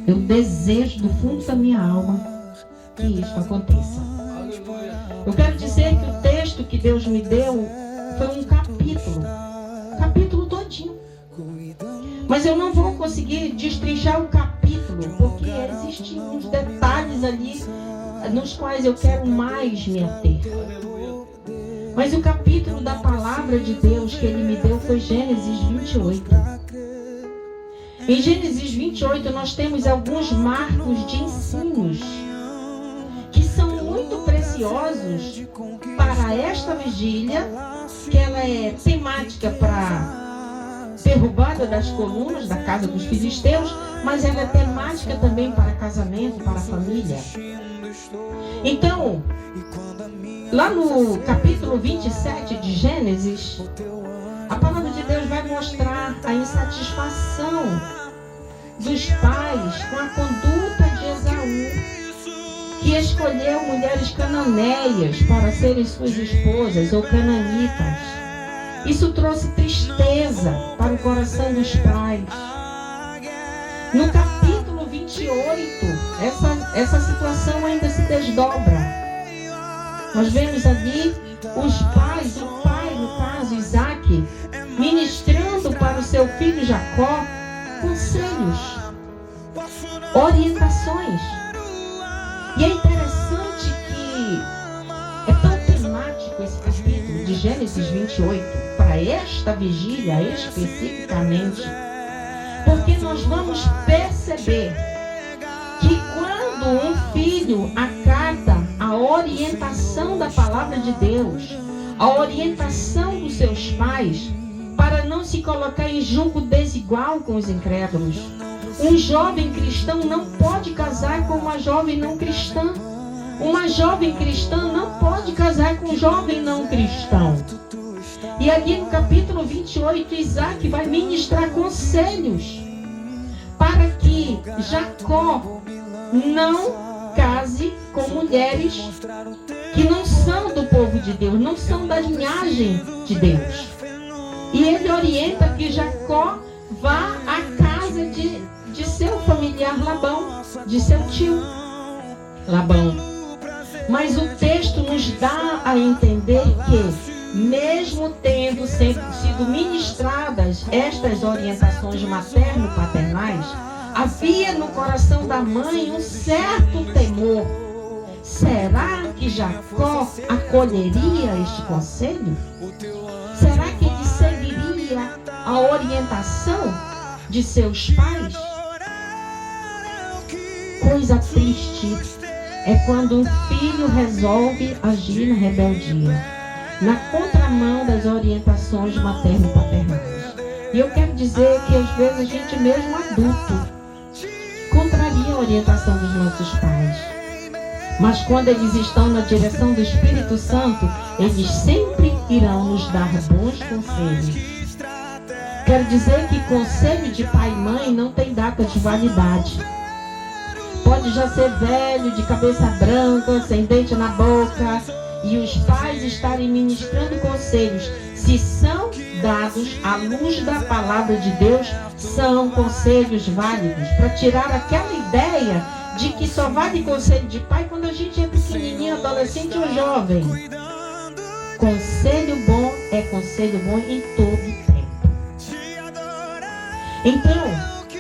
Eu desejo do fundo da minha alma que isso aconteça. Eu quero dizer que o texto que Deus me deu foi um capítulo todinho. Mas eu não vou conseguir destrinchar o capítulo, porque existem uns detalhes ali nos quais eu quero mais me ater. Mas o capítulo da palavra de Deus que Ele me deu foi Gênesis 28. Em Gênesis 28 nós temos alguns marcos de ensinos que são muito preciosos para esta vigília, que ela é temática para derrubada das colunas da casa dos filisteus, mas ela é temática também para casamento, para a família. Então, lá no capítulo 27 de Gênesis, a palavra de Deus vai mostrar a insatisfação dos pais com a conduta de Esaú, que escolheu mulheres cananeias para serem suas esposas, ou cananitas. Isso trouxe tristeza para o coração dos pais. No capítulo 28, essa situação ainda se desdobra. Nós vemos ali os pais, o pai, no caso, Isaac, ministrando para o seu filho Jacó conselhos, orientações. E é interessante que é tão temático esse capítulo de Gênesis 28 para esta vigília especificamente, porque nós vamos perceber que quando um filho acata a orientação da palavra de Deus, a orientação dos seus pais, para não se colocar em julgo desigual com os incrédulos. Um jovem cristão não pode casar com uma jovem não cristã. Uma jovem cristã não pode casar com um jovem não cristão. E ali no capítulo 28, Isaac vai ministrar conselhos para que Jacó não case com mulheres que não são do povo de Deus, não são da linhagem de Deus. E ele orienta que Jacó vá à casa de seu familiar Labão, de seu tio Labão. Mas o texto nos dá a entender que, mesmo tendo sido ministradas estas orientações materno-paternais, havia no coração da mãe um certo temor. Será que Jacó acolheria este conselho? Será que ele seguiria a orientação de seus pais? Coisa triste é quando um filho resolve agir na rebeldia, na contramão das orientações materno-paternais. E eu quero dizer que às vezes a gente mesmo adulto contraria a orientação dos nossos pais. Mas quando eles estão na direção do Espírito Santo, eles sempre irão nos dar bons conselhos. Quero dizer que conselho de pai e mãe não tem data de validade. Pode já ser velho, de cabeça branca, sem dente na boca, e os pais estarem ministrando conselhos. Se são dados à luz da palavra de Deus, são conselhos válidos, para tirar aquela ideia de que só vale conselho de pai quando a gente é pequenininho, adolescente ou jovem. Conselho bom é conselho bom em todo tempo. Então,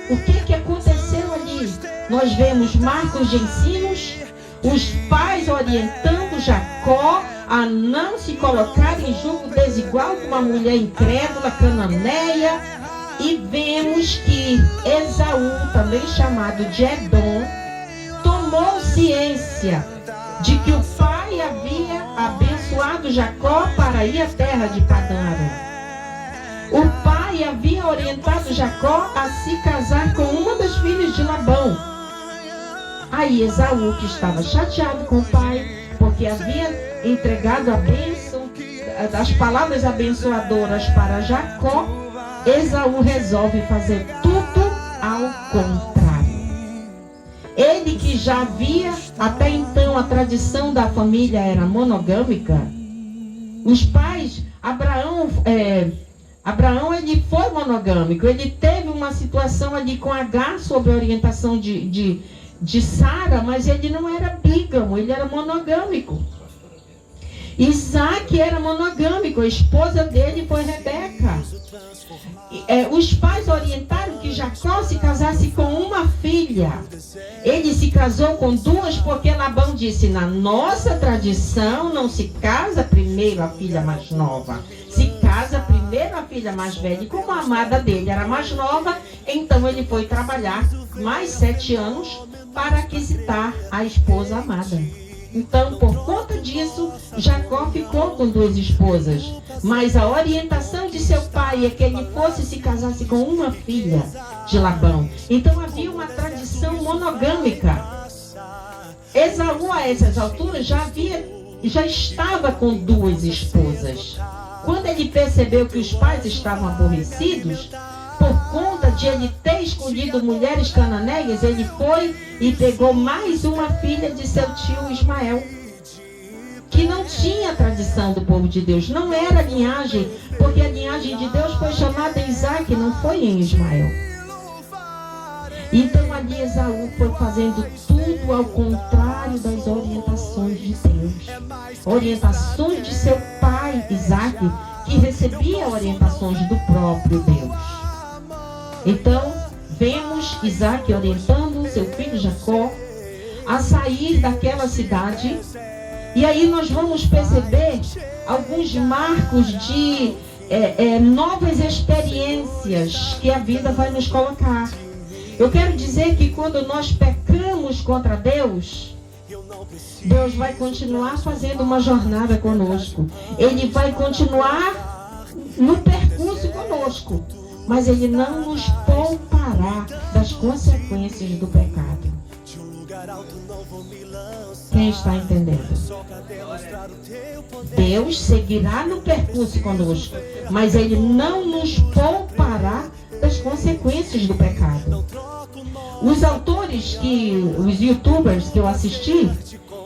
o que aconteceu ali? Nós vemos marcos de ensinos, os pais orientando Jacó a não se colocar em julgo desigual com uma mulher incrédula, cananeia, e vemos que Esaú, também chamado de Edom, tomou ciência de que o pai havia abençoado Jacó para ir à terra de Padã Arã. O pai havia orientado Jacó a se casar com uma das filhas de Labão. Aí Esaú, que estava chateado com o pai, porque havia entregado a bênção, as palavras abençoadoras para Jacó, Esaú resolve fazer tudo ao contrário. Ele que já havia, até então a tradição da família era monogâmica, os pais, Abraão Abraão, ele foi monogâmico. Ele teve uma situação ali com Agar sob a orientação de Sara, mas ele não era bígamo, ele era monogâmico. Isaac era monogâmico, a esposa dele foi Rebeca. Os pais orientaram que Jacó se casasse com uma filha. Ele se casou com duas porque Labão disse: na nossa tradição não se casa primeiro a filha mais nova, se casa primeiro a filha mais velha. E como a amada dele era mais nova, então ele foi trabalhar mais 7 anos para aquisitar a esposa amada. Então, por conta disso, Jacó ficou com 2 esposas. Mas a orientação de seu pai é que ele fosse se casasse com uma filha de Labão. Então havia uma tradição monogâmica. Esaú, a essas alturas, já estava com 2 esposas. Quando ele percebeu que os pais estavam aborrecidos, por conta de ele ter escolhido mulheres cananeias, ele foi e pegou mais uma filha de seu tio Ismael, que não tinha tradição do povo de Deus, não era linhagem, porque a linhagem de Deus foi chamada em Isaac, não foi em Ismael. Então ali Esaú foi fazendo tudo ao contrário das orientações de Deus, orientações de seu pai Isaac, que recebia orientações do próprio Deus. Então, vemos Isaac orientando seu filho Jacó a sair daquela cidade. E aí nós vamos perceber alguns marcos de novas experiências que a vida vai nos colocar. Eu quero dizer que quando nós pecamos contra Deus, Deus vai continuar fazendo uma jornada conosco. Ele vai continuar no percurso conosco. Mas ele não nos poupará das consequências do pecado. Quem está entendendo? Deus seguirá no percurso conosco, mas ele não nos poupará das consequências do pecado. Os autores, os youtubers que eu assisti,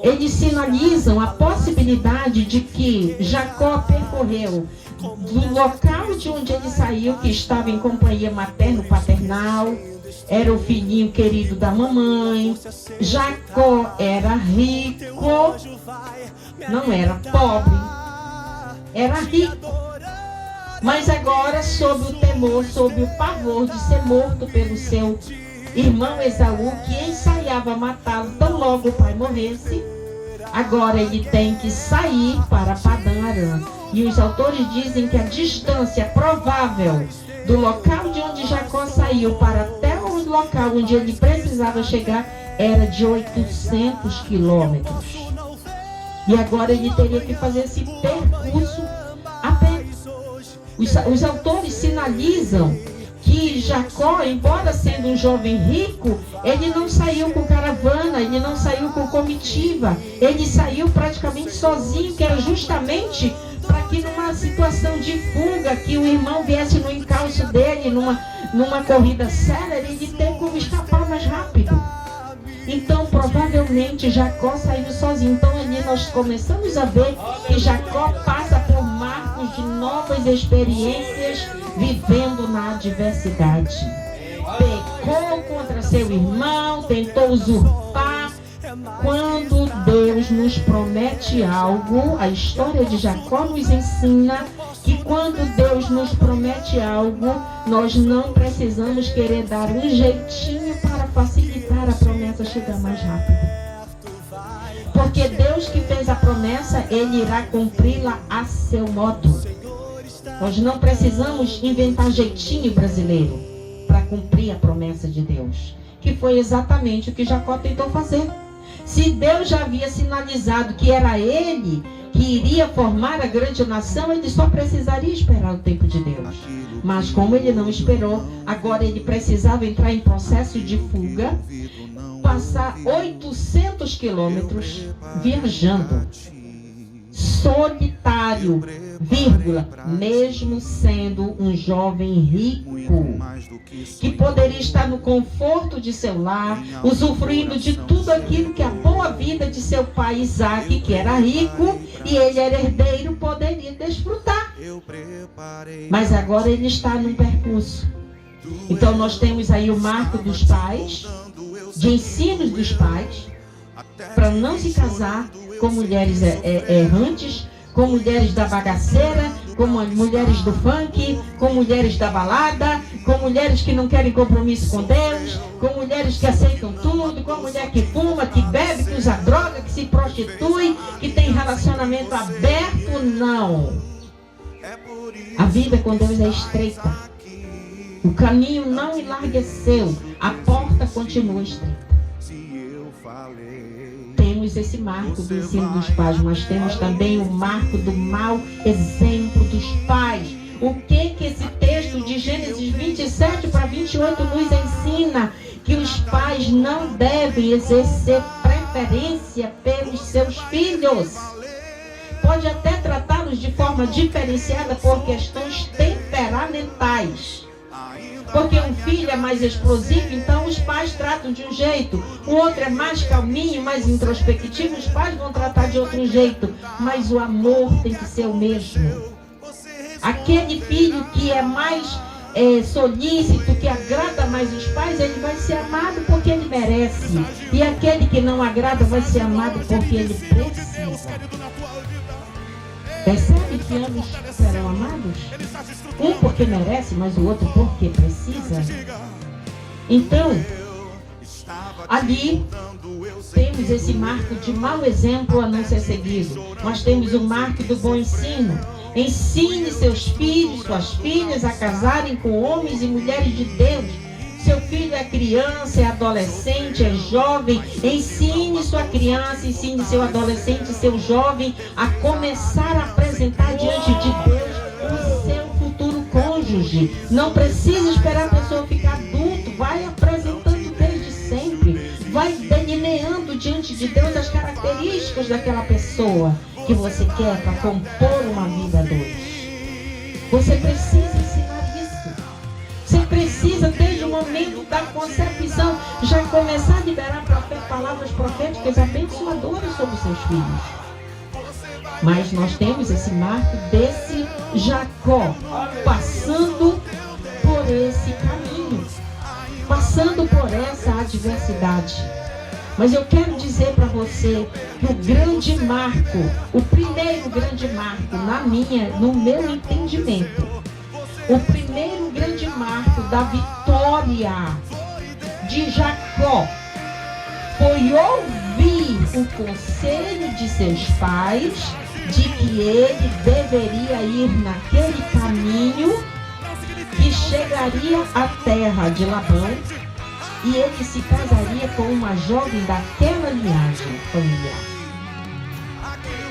eles sinalizam a possibilidade de que Jacó percorreu do local de onde ele saiu, que estava em companhia materno-paternal, era o filhinho querido da mamãe. Jacó era rico, não era pobre, era rico. Mas agora, sob o temor, sob o pavor de ser morto pelo seu irmão Esaú, que ensaiava matá-lo tão logo o pai morresse, agora ele tem que sair para Padã Arã. E os autores dizem que a distância provável do local de onde Jacó saiu para até o local onde ele precisava chegar era de 800 quilômetros. E agora ele teria que fazer esse percurso a pé. Os autores sinalizam que Jacó, embora sendo um jovem rico, ele não saiu com caravana, ele não saiu com comitiva, ele saiu praticamente sozinho, que era justamente para que numa situação de fuga, que o irmão viesse no encalço dele, numa corrida célere, ele tem como escapar mais rápido. Então, provavelmente, Jacó saiu sozinho. Então, ali nós começamos a ver que Jacó passa por marcos de novas experiências, vivendo na adversidade. Pecou contra seu irmão, tentou usurpar. Quando Deus nos promete algo, a história de Jacó nos ensina que quando Deus nos promete algo, nós não precisamos querer dar um jeitinho para facilitar a promessa chegar mais rápido. Porque Deus que fez a promessa, Ele irá cumpri-la a seu modo. Nós não precisamos inventar jeitinho brasileiro para cumprir a promessa de Deus, que foi exatamente o que Jacó tentou fazer. Se Deus já havia sinalizado que era Ele que iria formar a grande nação, Ele só precisaria esperar o tempo de Deus. Mas como Ele não esperou, agora Ele precisava entrar em processo de fuga, passar 800 quilômetros viajando solitário, vírgula, mesmo sendo um jovem rico, que poderia estar no conforto de seu lar, usufruindo de tudo aquilo que a boa vida de seu pai Isaac, que era rico, e ele era herdeiro, poderia desfrutar. Mas agora ele está num percurso. Então nós temos aí o marco dos pais, de ensinos dos pais, para não se casar com mulheres errantes, com mulheres da bagaceira, com mulheres do funk, com mulheres da balada, com mulheres que não querem compromisso com Deus, com mulheres que aceitam tudo, com mulher que fuma, que bebe, que usa droga, que se prostitui, que tem relacionamento aberto. Não. A vida com Deus é estreita. O caminho não enlargueceu, a porta continua estreita. Temos esse marco do ensino dos pais, mas temos também o marco do mau exemplo dos pais. O que esse texto de Gênesis 27 para 28 nos ensina? Que os pais não devem exercer preferência pelos seus filhos. Pode até tratá-los de forma diferenciada por questões temperamentais. Porque um filho é mais explosivo, então os pais tratam de um jeito. O outro é mais calminho, mais introspectivo, os pais vão tratar de outro jeito. Mas o amor tem que ser o mesmo. Aquele filho que é mais solícito, que agrada mais os pais, ele vai ser amado porque ele merece. E aquele que não agrada vai ser amado porque ele precisa. Percebe que ambos serão amados? Um porque merece, mas o outro porque precisa. Então, ali temos esse marco de mau exemplo a não ser seguido. Nós temos o marco do bom ensino. Ensine seus filhos, suas filhas a casarem com homens e mulheres de Deus. Seu filho é criança, é adolescente, é jovem. Ensine sua criança, ensine seu adolescente, seu jovem a começar a apresentar diante de Deus o seu futuro cônjuge. Não precisa esperar a pessoa ficar adulto. Vai apresentando desde sempre. Vai delineando diante de Deus as características daquela pessoa que você quer para compor uma vida a dois. Você precisa ensinar isso. Você precisa, desde o momento da concepção, já começar a liberar palavras proféticas abençoadoras sobre os seus filhos. Mas nós temos esse marco desse Jacó, passando por esse caminho, passando por essa adversidade. Mas eu quero dizer para você que o grande marco, o primeiro grande marco no meu entendimento, o primeiro grande marco da vitória de Jacó foi ouvir o conselho de seus pais de que ele deveria ir naquele caminho que chegaria à terra de Labão e ele se casaria com uma jovem daquela linhagem familiar.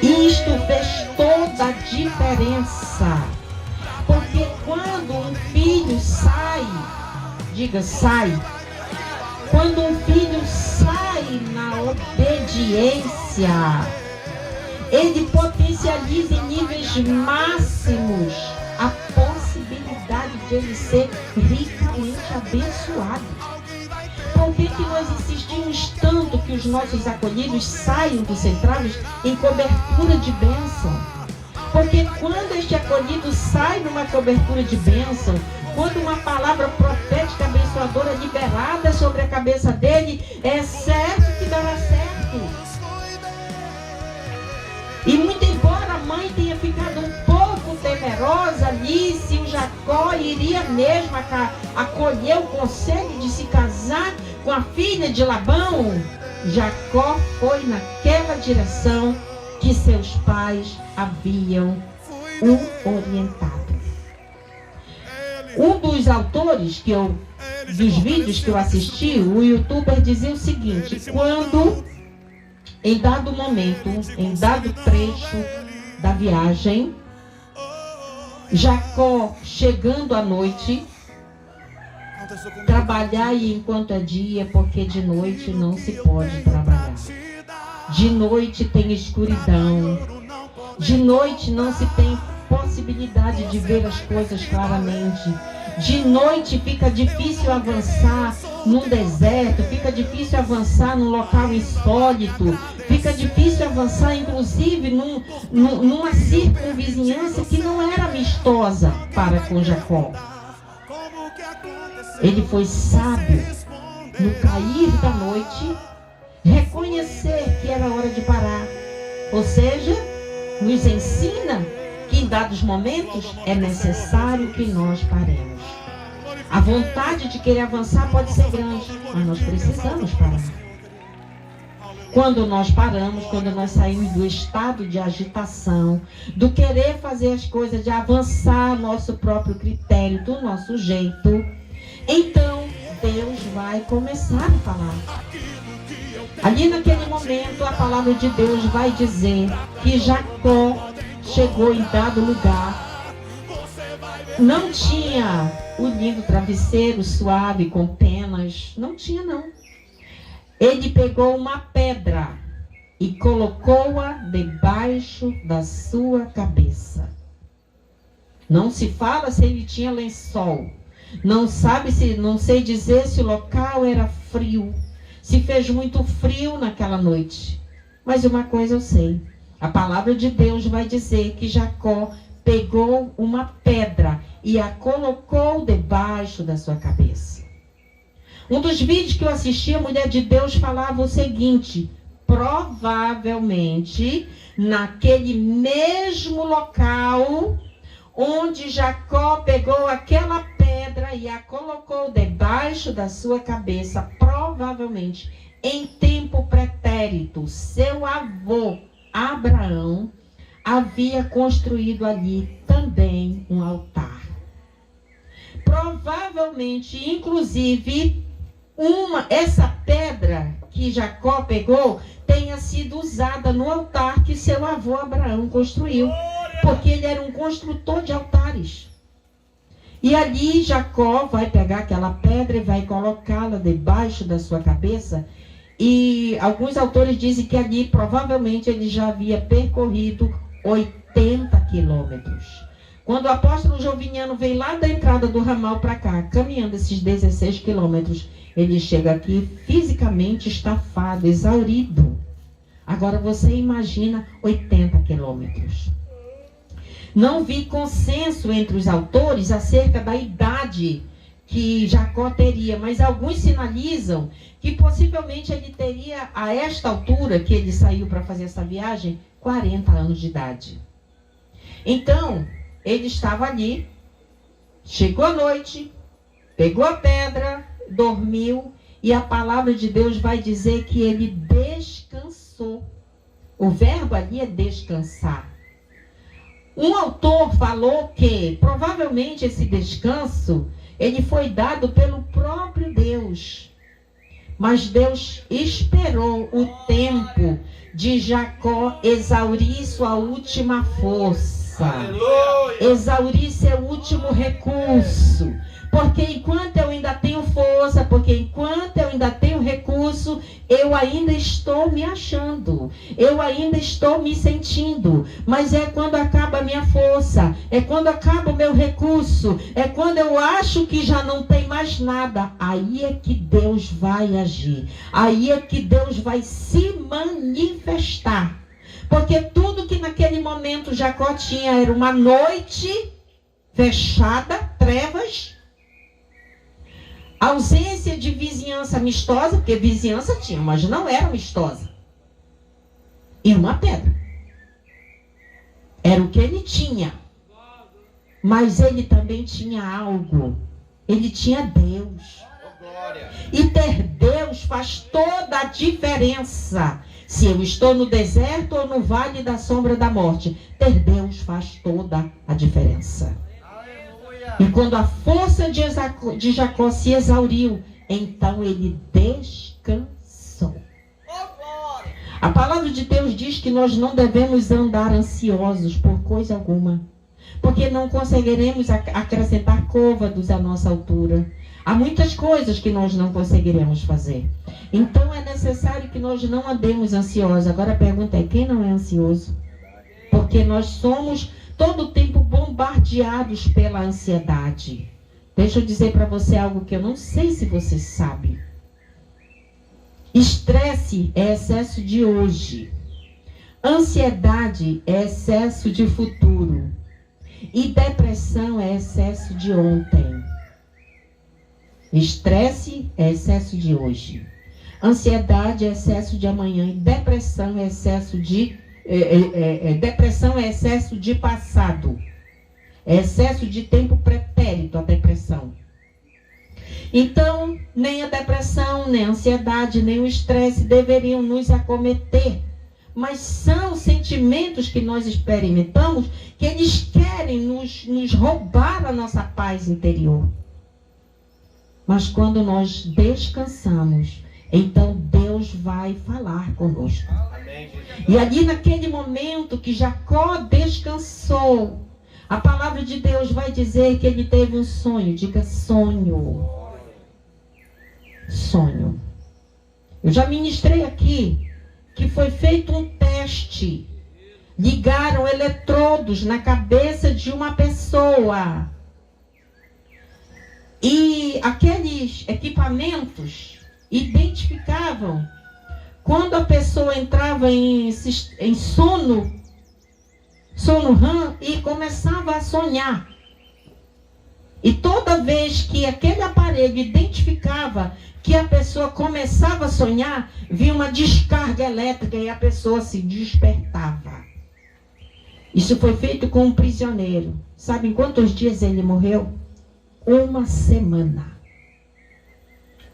Isto fez toda a diferença. Porque quando um filho sai, diga sai, quando um filho sai na obediência, ele potencializa em níveis máximos a possibilidade de ele ser ricamente abençoado. Por que nós insistimos tanto que os nossos acolhidos saiam dos centrais em cobertura de bênção? Porque quando este acolhido sai numa cobertura de bênção, quando uma palavra profética abençoadora liberada sobre a cabeça dele, é certo que dará certo. E muito embora a mãe tenha ficado um pouco temerosa ali, se o Jacó iria mesmo acolher o conselho de se casar com a filha de Labão, Jacó foi naquela direção que seus pais haviam o orientado. Um dos autores dos vídeos que eu assisti, o youtuber dizia o seguinte: quando em dado momento, em dado trecho da viagem, Jacó chegando à noite, trabalhar enquanto é dia, porque de noite não se pode trabalhar. De noite tem escuridão. De noite não se tem possibilidade de ver as coisas claramente. De noite fica difícil avançar num deserto, fica difícil avançar num local insólito, fica difícil avançar inclusive numa circunvizinhança que não era amistosa para com Jacó. Ele foi sábio no cair da noite, reconhecer que era hora de parar. Ou seja, nos ensina que em dados momentos é necessário que nós paremos. A vontade de querer avançar pode ser grande, mas nós precisamos parar. Quando nós paramos, quando nós saímos do estado de agitação, do querer fazer as coisas, de avançar nosso próprio critério, do nosso jeito, então Deus vai começar a falar. Ali naquele momento, a palavra de Deus vai dizer que Jacó chegou em dado lugar, não tinha o lindo travesseiro suave com penas, não tinha não. Ele pegou uma pedra e colocou-a debaixo da sua cabeça. Não se fala se ele tinha lençol, não sei dizer se o local era frio, se fez muito frio naquela noite. Mas uma coisa eu sei, a palavra de Deus vai dizer que Jacó pegou uma pedra e a colocou debaixo da sua cabeça. Um dos vídeos que eu assisti, a mulher de Deus falava o seguinte: provavelmente naquele mesmo local onde Jacó pegou aquela pedra e a colocou debaixo da sua cabeça, provavelmente em tempo pretérito, seu avô Abraão havia construído ali também um altar. Provavelmente, inclusive, essa pedra que Jacó pegou tenha sido usada no altar que seu avô Abraão construiu, porque ele era um construtor de altares. E ali Jacó vai pegar aquela pedra e vai colocá-la debaixo da sua cabeça. E alguns autores dizem que ali provavelmente ele já havia percorrido 80 quilômetros. Quando o apóstolo Joviniano veio lá da entrada do ramal para cá, caminhando esses 16 quilômetros, ele chega aqui fisicamente estafado, exaurido. Agora você imagina 80 quilômetros. Não vi consenso entre os autores acerca da idade que Jacó teria, mas alguns sinalizam que possivelmente ele teria, a esta altura que ele saiu para fazer essa viagem, 40 anos de idade. Então, ele estava ali, chegou à noite, pegou a pedra, dormiu, e a palavra de Deus vai dizer que ele descansou. O verbo ali é descansar. Um autor falou que provavelmente esse descanso ele foi dado pelo próprio Deus. Mas Deus esperou o tempo de Jacó exaurir sua última força. Aleluia. Exaurir seu último recurso. Porque enquanto eu ainda tenho força, porque enquanto eu ainda tenho recurso, eu ainda estou me achando, eu ainda estou me sentindo. Mas é quando acaba a minha força, é quando acaba o meu recurso, é quando eu acho que já não tem mais nada. Aí é que Deus vai agir, aí é que Deus vai se manifestar. Porque tudo que naquele momento Jacó tinha era uma noite fechada, trevas, ausência de vizinhança amistosa, porque vizinhança tinha, mas não era amistosa. E uma pedra. Era o que ele tinha. Mas ele também tinha algo. Ele tinha Deus. E ter Deus faz toda a diferença. Se eu estou no deserto ou no vale da sombra da morte, ter Deus faz toda a diferença. E quando a força de Jacó se exauriu, então ele descansou. A palavra de Deus diz que nós não devemos andar ansiosos por coisa alguma, porque não conseguiremos acrescentar côvados à nossa altura. Há muitas coisas que nós não conseguiremos fazer. Então é necessário que nós não andemos ansiosos. Agora a pergunta é: quem não é ansioso? Porque porque nós somos todo o tempo bombardeados pela ansiedade. Deixa eu dizer para você algo que eu não sei se você sabe. Estresse é excesso de hoje. Ansiedade é excesso de futuro. E depressão é excesso de ontem. Estresse é excesso de hoje. Ansiedade é excesso de amanhã. E depressão é excesso de depressão é excesso de passado. É excesso de tempo pretérito a depressão. Então, nem a depressão, nem a ansiedade, nem o estresse deveriam nos acometer. Mas são sentimentos que nós experimentamos que eles querem nos roubar a nossa paz interior. Mas quando nós descansamos, então Deus vai falar conosco. E ali naquele momento que Jacó descansou, a palavra de Deus vai dizer que ele teve um sonho. Diga sonho. Sonho. Eu já ministrei aqui que foi feito um teste. Ligaram eletrodos na cabeça de uma pessoa. E aqueles equipamentos identificavam quando a pessoa entrava em sono REM e começava a sonhar. E toda vez que aquele aparelho identificava que a pessoa começava a sonhar, vinha uma descarga elétrica e a pessoa se despertava. Isso foi feito com um prisioneiro. Sabe em quantos dias ele morreu? 1 semana.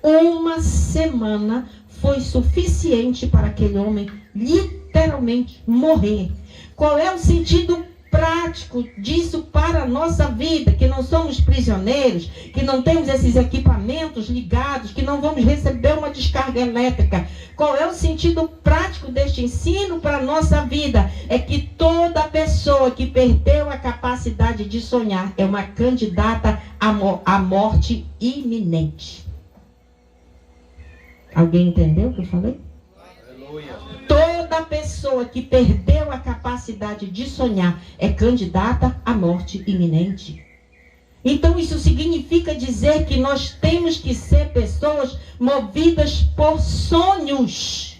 1 semana foi suficiente para aquele homem literalmente morrer. Qual é o sentido prático disso para a nossa vida? Que não somos prisioneiros, que não temos esses equipamentos ligados, que não vamos receber uma descarga elétrica. Qual é o sentido prático deste ensino para a nossa vida? É que toda pessoa que perdeu a capacidade de sonhar é uma candidata à morte iminente. Alguém entendeu o que eu falei? Aleluia. Toda pessoa que perdeu a capacidade de sonhar é candidata à morte iminente. Então isso significa dizer que nós temos que ser pessoas movidas por sonhos.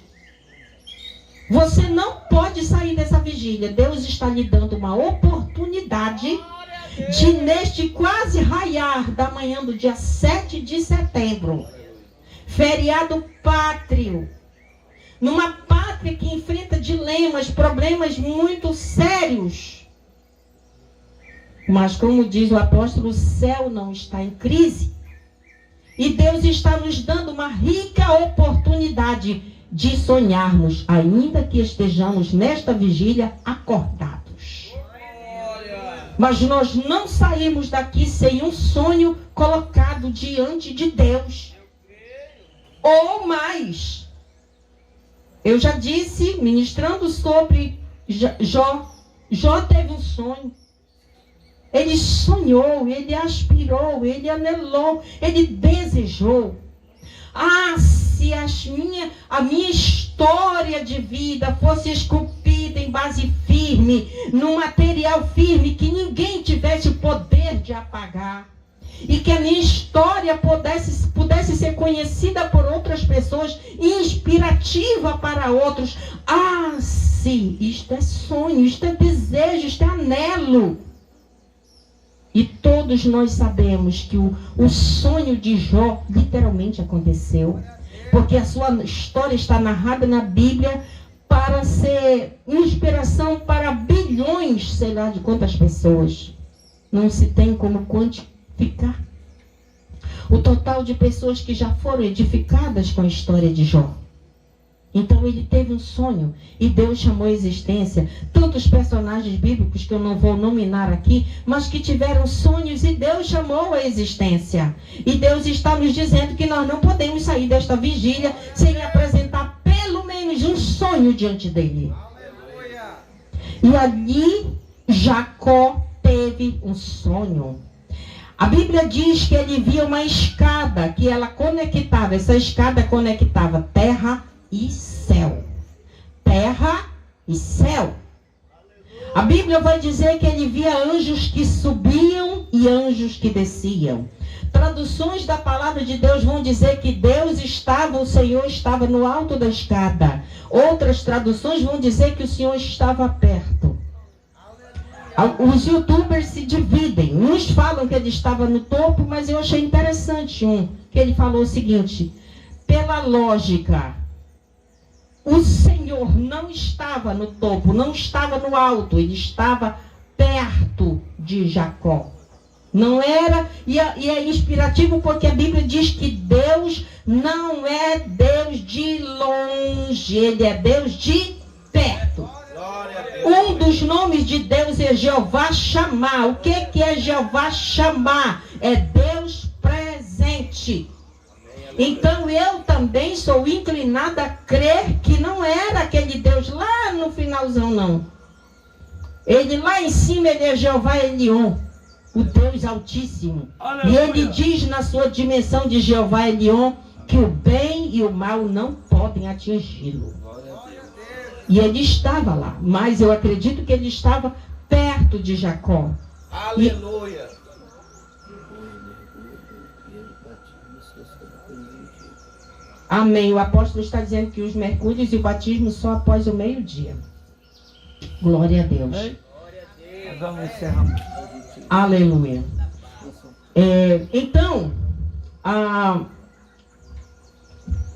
Você não pode sair dessa vigília. Deus está lhe dando uma oportunidade de, neste quase raiar da manhã do dia 7 de setembro, feriado pátrio, numa pátria que enfrenta dilemas, problemas muito sérios. Mas como diz o apóstolo, o céu não está em crise. E Deus está nos dando uma rica oportunidade de sonharmos, ainda que estejamos nesta vigília acordados. Mas nós não saímos daqui sem um sonho colocado diante de Deus. Ou mais. Eu já disse, ministrando sobre Jó. Jó teve um sonho. Ele sonhou, ele aspirou, ele anelou, ele desejou. Ah, se a minha história de vida fosse esculpida em base firme, num material firme, que ninguém tivesse o poder de apagar. E que a minha história pudesse ser conhecida por outras pessoas, inspirativa para outros. Ah, sim, isto é sonho, isto é desejo, isto é anelo. E todos nós sabemos que o sonho de Jó literalmente aconteceu. Porque a sua história está narrada na Bíblia para ser inspiração para bilhões, sei lá de quantas pessoas. Não se tem como quantificar o total de pessoas que já foram edificadas com a história de Jó. Então ele teve um sonho e Deus chamou a existência tantos personagens bíblicos que eu não vou nominar aqui, mas que tiveram sonhos e Deus chamou a existência. E Deus está nos dizendo que nós não podemos sair desta vigília sem apresentar pelo menos um sonho diante dele. Aleluia. E ali Jacó teve um sonho. A Bíblia diz que ele via uma escada que ela conectava, essa escada conectava terra e céu. Terra e céu. A Bíblia vai dizer que ele via anjos que subiam e anjos que desciam. Traduções da palavra de Deus vão dizer que o Senhor estava no alto da escada. Outras traduções vão dizer que o Senhor estava perto. Os youtubers se dividem. Uns falam que ele estava no topo, mas eu achei interessante que ele falou o seguinte: pela lógica, o Senhor não estava no topo, não estava no alto, ele estava perto de Jacó. Não era, e é inspirativo porque a Bíblia diz que Deus não é Deus de longe, ele é Deus de perto. Um dos nomes de Deus é Jeová Chamar. O que é Jeová Chamar? É Deus presente. Então eu também sou inclinada a crer que não era aquele Deus lá no finalzão, não. Ele lá em cima, ele é Jeová Elion, o Deus Altíssimo. Aleluia. E ele diz na sua dimensão de Jeová Elion que o bem e o mal não podem atingi-lo. E ele estava lá, mas eu acredito que ele estava perto de Jacó. Aleluia. Amém. O apóstolo está dizendo que os mergulhos e o batismo só após o meio-dia. Glória a Deus. Vamos encerrar. Aleluia. Então,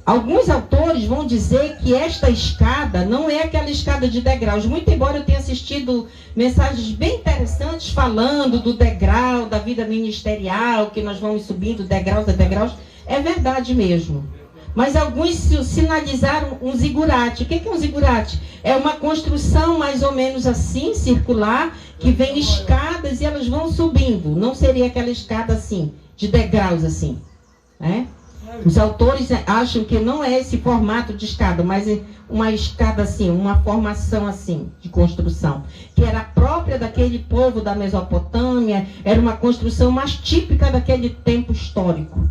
alguns autores vão dizer que esta escada não é aquela escada de degraus. Muito embora eu tenha assistido mensagens bem interessantes falando do degrau, da vida ministerial, que nós vamos subindo degraus a degraus, é verdade mesmo. Mas alguns sinalizaram um zigurate. O que é um zigurate? É uma construção mais ou menos assim, circular, que vem escadas e elas vão subindo. Não seria aquela escada assim, de degraus assim, né? Os autores acham que não é esse formato de escada, mas é uma escada assim, uma formação assim, de construção, que era própria daquele povo da Mesopotâmia, era uma construção mais típica daquele tempo histórico.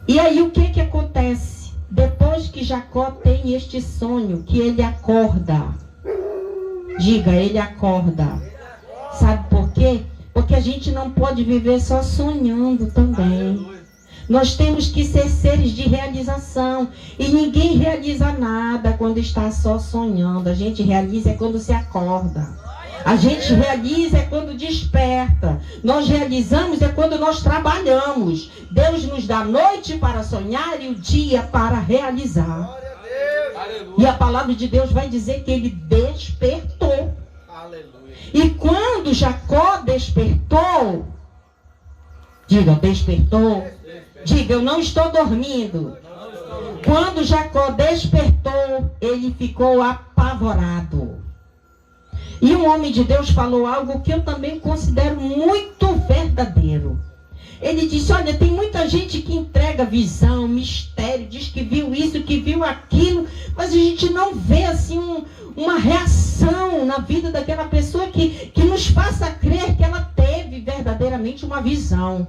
E aí o que acontece? Depois que Jacó tem este sonho, que ele acorda. Diga, ele acorda. Sabe por quê? Porque a gente não pode viver só sonhando também. Nós temos que ser seres de realização. E ninguém realiza nada quando está só sonhando. A gente realiza quando se acorda. A gente realiza quando desperta. Nós realizamos quando nós trabalhamos. Deus nos dá a noite para sonhar e o dia para realizar. E a palavra de Deus vai dizer que ele despertou. E quando Jacó despertou, diga, despertou. Diga, eu não estou dormindo. Quando Jacó despertou, ele ficou apavorado. E um homem de Deus falou algo que eu também considero muito verdadeiro. Ele disse, olha, tem muita gente que entrega visão, mistério, diz que viu isso, que viu aquilo, mas a gente não vê assim uma reação na vida daquela pessoa que nos faça crer que ela teve verdadeiramente uma visão.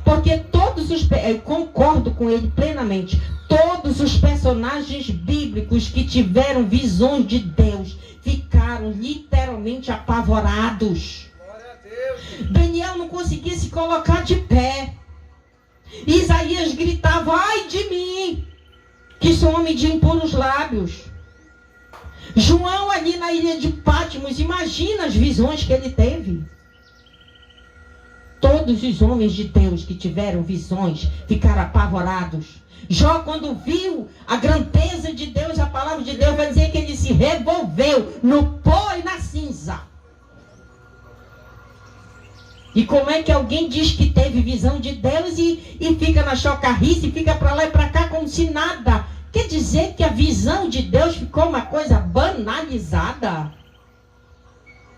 Porque eu concordo com ele plenamente, todos os personagens bíblicos que tiveram visões de Deus ficaram literalmente apavorados. Daniel não conseguia se colocar de pé. Isaías gritava, ai de mim, que sou homem de impuros lábios. João ali na ilha de Patmos, imagina as visões que ele teve. Todos os homens de Deus que tiveram visões ficaram apavorados. Jó, quando viu a grandeza de Deus, a palavra de Deus vai dizer que ele se revolveu no pó e na cinza. E como é que alguém diz que teve visão de Deus e fica na chocarrice, fica para lá e para cá como se nada? Quer dizer que a visão de Deus ficou uma coisa banalizada?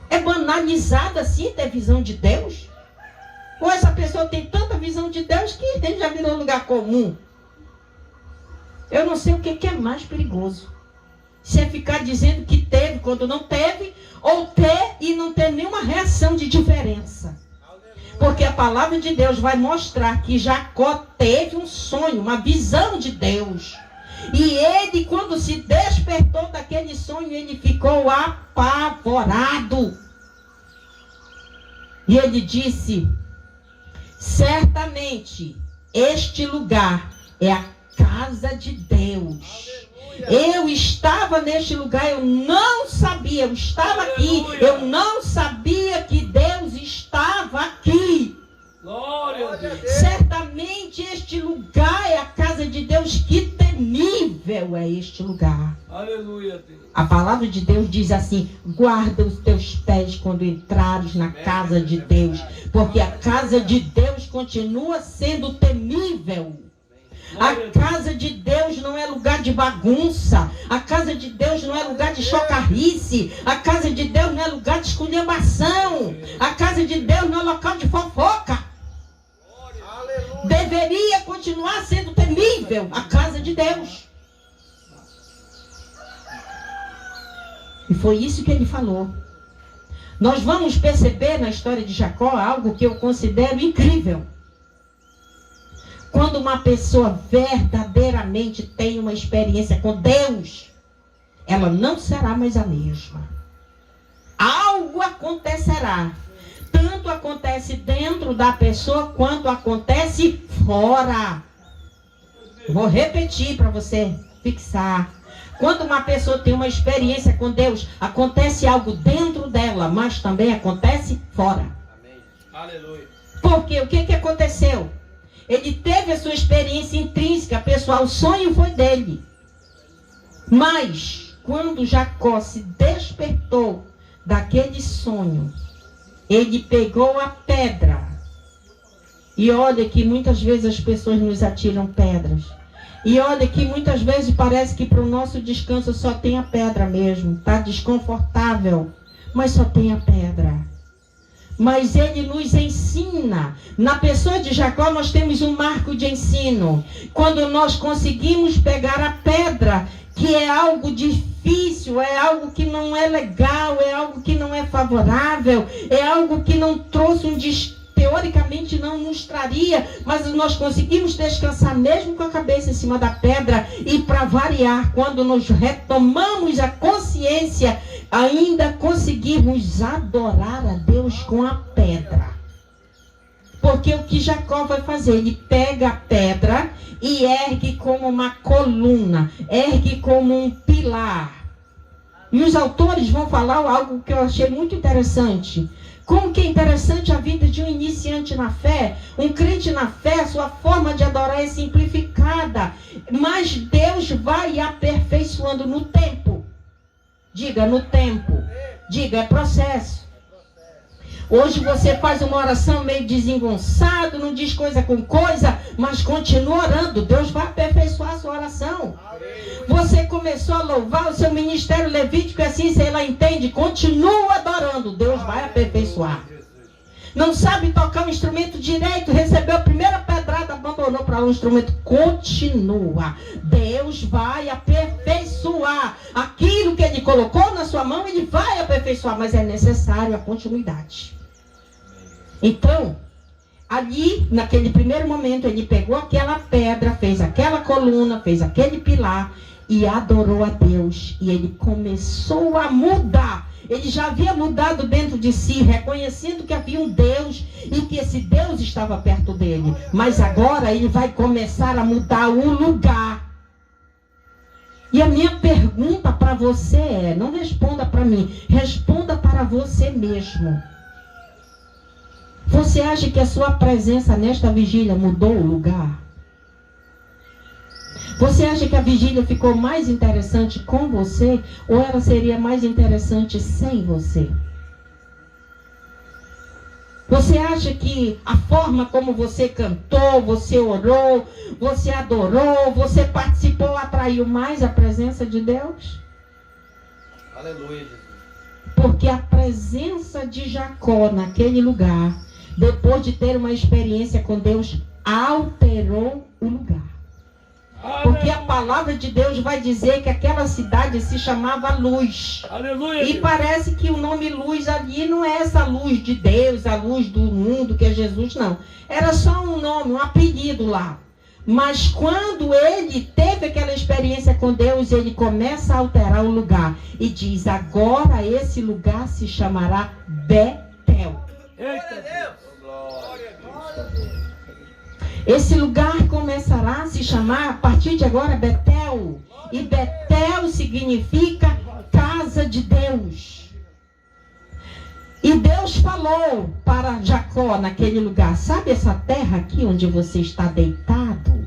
É banalizada assim ter visão de Deus? Ou essa pessoa tem tanta visão de Deus que ele já virou lugar comum? Eu não sei o que é mais perigoso. Se é ficar dizendo que teve quando não teve, ou ter e não ter nenhuma reação de diferença. Porque a palavra de Deus vai mostrar que Jacó teve um sonho, uma visão de Deus. E ele, quando se despertou daquele sonho, ele ficou apavorado. E ele disse: certamente este lugar é a casa de Deus. Eu estava neste lugar, eu não sabia, eu estava aqui, eu não sabia que Deus estava aqui. Glória a Deus. Certamente este lugar é a casa de Deus. Que temível é este lugar. Aleluia, Deus. A palavra de Deus diz assim: guarda os teus pés quando entrares na casa de Deus, porque a casa de Deus continua sendo temível. A casa de Deus não é lugar de bagunça. A casa de Deus não é lugar de chocarrice. A casa de Deus não é lugar de esculhambação. A casa de Deus não é local de fofoca. Deveria continuar sendo temível a casa de Deus. E foi isso que ele falou. Nós vamos perceber na história de Jacó algo que eu considero incrível. Quando uma pessoa verdadeiramente tem uma experiência com Deus, ela não será mais a mesma. Algo acontecerá. Tanto acontece dentro da pessoa, quanto acontece fora. Vou repetir para você fixar. Quando uma pessoa tem uma experiência com Deus, acontece algo dentro dela, mas também acontece fora. Amém. Aleluia. Porque o que aconteceu? Ele teve a sua experiência intrínseca, pessoal, o sonho foi dele. Mas, quando Jacó se despertou daquele sonho, ele pegou a pedra. E olha que muitas vezes as pessoas nos atiram pedras. E olha que muitas vezes parece que para o nosso descanso só tem a pedra mesmo. Está desconfortável, mas só tem a pedra. Mas ele nos ensina. Na pessoa de Jacó nós temos um marco de ensino. Quando nós conseguimos pegar a pedra, que é algo difícil, é algo que não é legal, é algo que não é favorável, é algo que não trouxe um teoricamente não nos traria, mas nós conseguimos descansar mesmo com a cabeça em cima da pedra. E para variar, quando nós retomamos a consciência, ainda conseguimos adorar a Deus com a pedra. Porque o que Jacó vai fazer? Ele pega a pedra e ergue como uma coluna, ergue como um pilar. E os autores vão falar algo que eu achei muito interessante. Como que é interessante a vida de um iniciante na fé. Um crente na fé, a sua forma de adorar é simplificada. Mas Deus vai aperfeiçoando no tempo. Diga, no tempo. Diga, é processo. Hoje você faz uma oração meio desengonçado, não diz coisa com coisa, mas continua orando. Deus vai aperfeiçoar a sua oração. Você começou a louvar, o seu ministério levítico, assim, se ela entende, continua adorando. Deus vai aperfeiçoar. Não sabe tocar um instrumento direito, recebeu a primeira pedrada, abandonou para um instrumento. Continua. Deus vai aperfeiçoar. Aquilo que Ele colocou na sua mão, Ele vai aperfeiçoar, mas é necessário a continuidade. Então, ali, naquele primeiro momento, ele pegou aquela pedra, fez aquela coluna, fez aquele pilar e adorou a Deus. E ele começou a mudar. Ele já havia mudado dentro de si, reconhecendo que havia um Deus e que esse Deus estava perto dele. Mas agora ele vai começar a mudar o lugar. E a minha pergunta para você é, não responda para mim, responda para você mesmo. Você acha que a sua presença nesta vigília mudou o lugar? Você acha que a vigília ficou mais interessante com você? Ou ela seria mais interessante sem você? Você acha que a forma como você cantou, você orou, você adorou, você participou, atraiu mais a presença de Deus? Aleluia, Jesus. Porque a presença de Jacó naquele lugar, depois de ter uma experiência com Deus, alterou o lugar. Porque a palavra de Deus vai dizer que aquela cidade se chamava Luz. Aleluia, e parece que o nome Luz ali não é essa luz de Deus, a luz do mundo que é Jesus, não. Era só um nome, um apelido lá. Mas quando ele teve aquela experiência, experiência com Deus, ele começa a alterar o lugar. E diz, agora esse lugar se chamará Betel. Eita Deus. Glória a Deus. Esse lugar começará a se chamar, a partir de agora, Betel. E Betel significa casa de Deus. E Deus falou para Jacó naquele lugar, sabe essa terra aqui onde você está deitado?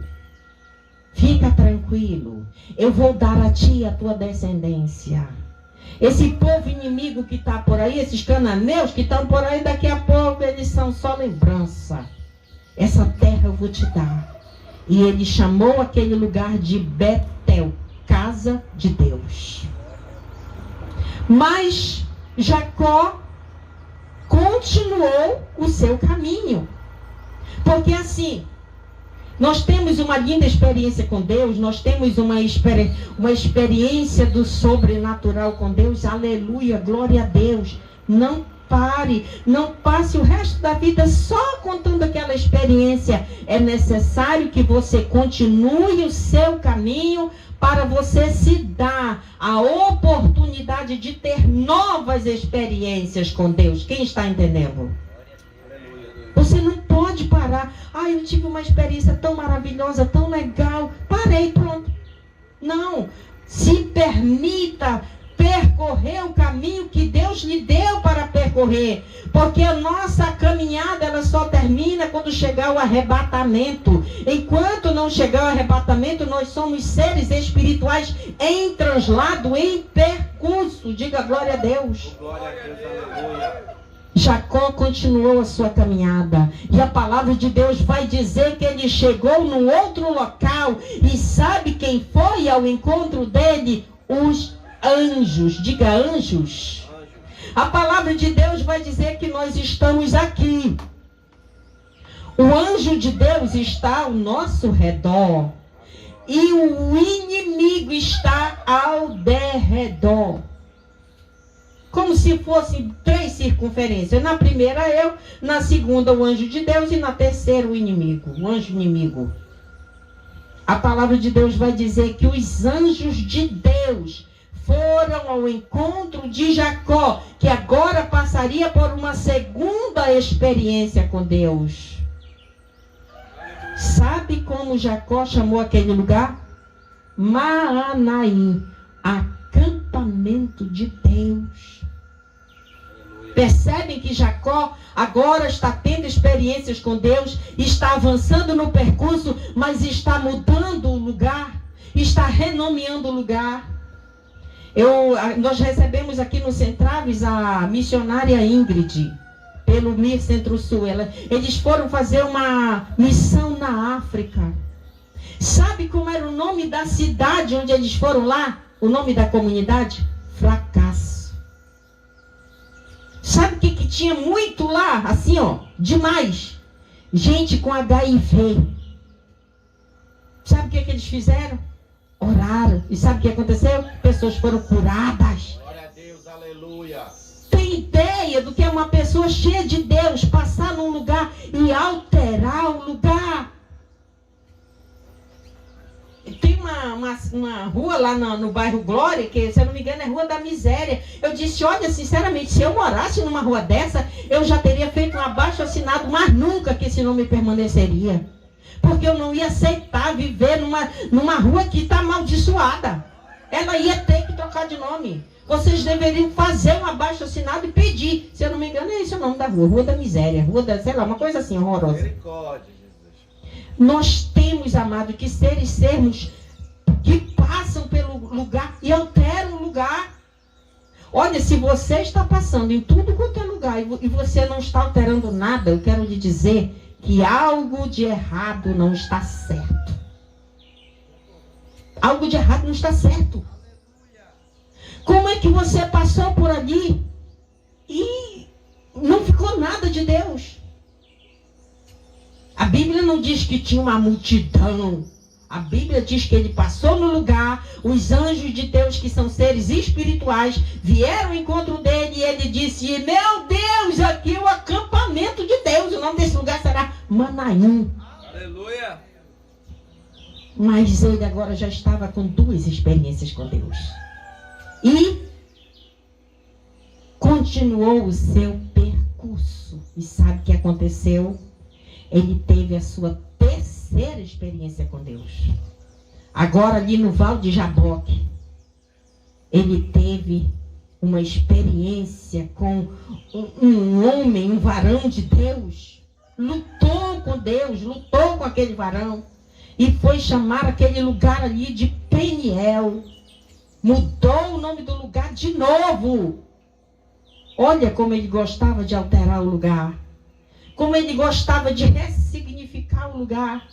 Fica tranquilo, eu vou dar a ti e a tua descendência. Esse povo inimigo que está por aí, esses cananeus que estão por aí, daqui a pouco eles são só lembrança. Essa terra eu vou te dar. E ele chamou aquele lugar de Betel, casa de Deus. Mas Jacó continuou o seu caminho. Porque assim, nós temos uma linda experiência com Deus, nós temos uma experiência do sobrenatural com Deus, aleluia, glória a Deus. Não passe o resto da vida só contando aquela experiência. É necessário que você continue o seu caminho para você se dar a oportunidade de ter novas experiências com Deus. Quem está entendendo? Você não pode parar. Eu tive uma experiência tão maravilhosa, tão legal. Parei, pronto. Não. Se permita percorrer o caminho que Deus lhe deu para percorrer. Porque a nossa caminhada, ela só termina quando chegar o arrebatamento. Enquanto não chegar o arrebatamento, nós somos seres espirituais em translado, em percurso. Diga glória a Deus. Glória a Deus, aleluia. Jacó continuou a sua caminhada. E a palavra de Deus vai dizer que ele chegou num outro local. E sabe quem foi ao encontro dele? Os anjos. Diga anjos. A palavra de Deus vai dizer que nós estamos aqui. O anjo de Deus está ao nosso redor. E o inimigo está ao derredor. Como se fossem 3 circunferências. Na primeira eu, na segunda o anjo de Deus e na terceira o inimigo, o anjo inimigo. A palavra de Deus vai dizer que os anjos de Deus foram ao encontro de Jacó, que agora passaria por uma segunda experiência com Deus. Sabe como Jacó chamou aquele lugar? Maanaim, acampamento de Deus. Percebem que Jacó agora está tendo experiências com Deus, está avançando no percurso, mas está mudando o lugar, está renomeando o lugar. Nós recebemos aqui no Centraves a missionária Ingrid, pelo MIR Centro-Sul. Eles foram fazer uma missão na África. Sabe como era o nome da cidade onde eles foram lá? O nome da comunidade? Fracasso. Sabe o que tinha muito lá? Assim, demais. Gente com HIV. Sabe o que eles fizeram? Oraram. E sabe o que aconteceu? Pessoas foram curadas. Glória a Deus, aleluia. Tem ideia do que é uma pessoa cheia de Deus passar num lugar e alterar o lugar? Tem uma rua lá no bairro Glória, que se eu não me engano é Rua da Miséria. Eu disse, olha, sinceramente, se eu morasse numa rua dessa, eu já teria feito um abaixo-assinado, mas nunca que esse nome permaneceria. Porque eu não ia aceitar viver numa rua que está amaldiçoada. Ela ia ter que trocar de nome. Vocês deveriam fazer um abaixo-assinado e pedir. Se eu não me engano, é esse o nome da rua. Rua da Miséria. Rua da, sei lá, uma coisa assim horrorosa. Misericórdia, Jesus. Nós temos, amado, que sermos que passam pelo lugar e alteram o lugar. Olha, se você está passando em tudo quanto é lugar e você não está alterando nada, eu quero lhe dizer que algo de errado não está certo. Algo de errado não está certo. Como é que você passou por ali e não ficou nada de Deus? A Bíblia não diz que tinha uma multidão. A Bíblia diz que ele passou no lugar, os anjos de Deus, que são seres espirituais, vieram ao encontro dele e ele disse, meu Deus, aqui é o acampamento de Deus. O nome desse lugar será Manaim. Aleluia. Mas ele agora já estava com 2 experiências com Deus. E continuou o seu percurso. E sabe o que aconteceu? Ele teve a sua 3ª experiência com Deus. Agora ali no Vale de Jaboque, ele teve uma experiência com um homem, um varão de Deus. Lutou com Deus, lutou com aquele varão. E foi chamar aquele lugar ali de Peniel. Mudou o nome do lugar de novo. Olha como ele gostava de alterar o lugar. Como ele gostava de ressignificar o lugar.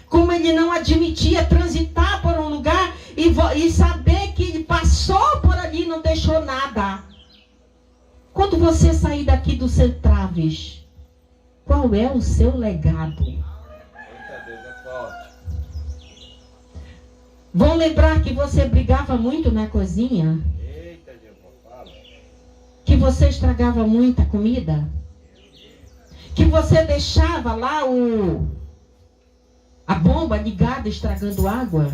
Como ele não admitia transitar por um lugar e saber que ele passou por ali e não deixou nada. Quando você sair daqui do Centraves, qual é o seu legado? Vão lembrar que você brigava muito na cozinha? Que você estragava muita comida? Que você deixava lá a bomba ligada estragando água?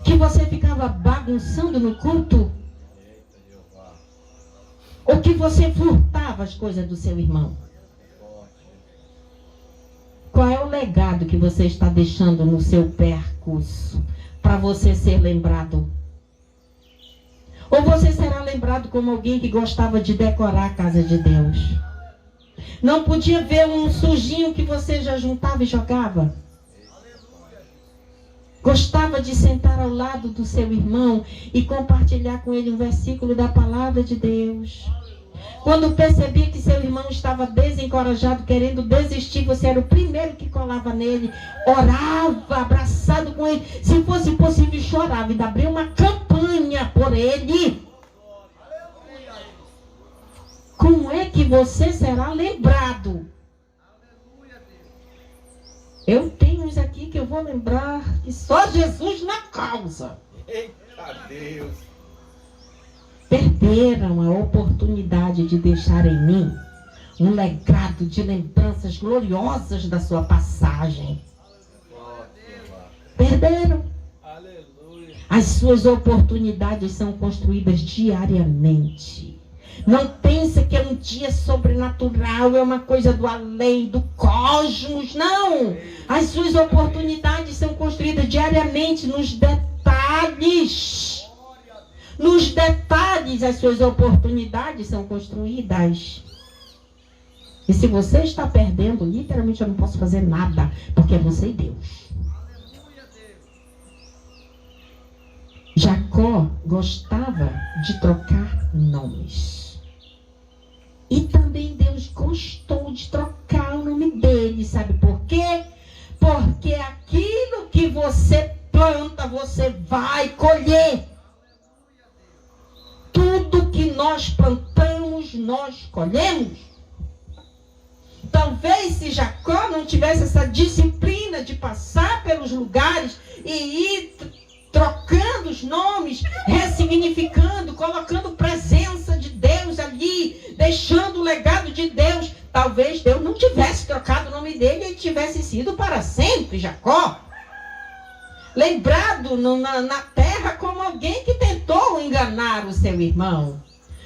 Que você ficava bagunçando no culto? Ou que você furtava as coisas do seu irmão? Qual é o legado que você está deixando no seu percurso para você ser lembrado? Ou você será lembrado como alguém que gostava de decorar a casa de Deus? Não podia ver um sujinho que você já juntava e jogava? Gostava de sentar ao lado do seu irmão e compartilhar com ele um versículo da palavra de Deus? Quando percebia que seu irmão estava desencorajado, querendo desistir, você era o primeiro que colava nele, orava, abraçado com ele. Se fosse possível, chorava, ainda abria uma campanha por ele. Como é que você será lembrado? Eu tenho uns aqui que eu vou lembrar que só Jesus na causa. Eita Deus! Perderam a oportunidade de deixar em mim um legado de lembranças gloriosas da sua passagem. Perderam. As suas oportunidades são construídas diariamente. Não pense que é um dia sobrenatural, é uma coisa do além, do cosmos. Não! As suas oportunidades são construídas diariamente nos detalhes. Nos detalhes, as suas oportunidades são construídas. E se você está perdendo, literalmente eu não posso fazer nada, porque é você e Deus. Jacó gostava de trocar nomes. E também Deus gostou de trocar o nome dele. Sabe por quê? Porque aquilo que você planta, você vai colher. Tudo que nós plantamos, nós colhemos. Talvez se Jacó não tivesse essa disciplina de passar pelos lugares e ir trocando os nomes, ressignificando, colocando presença de Deus ali, deixando o legado de Deus, talvez Deus não tivesse trocado o nome dele e ele tivesse sido para sempre Jacó. Lembrado na terra como alguém que tentou enganar o seu irmão.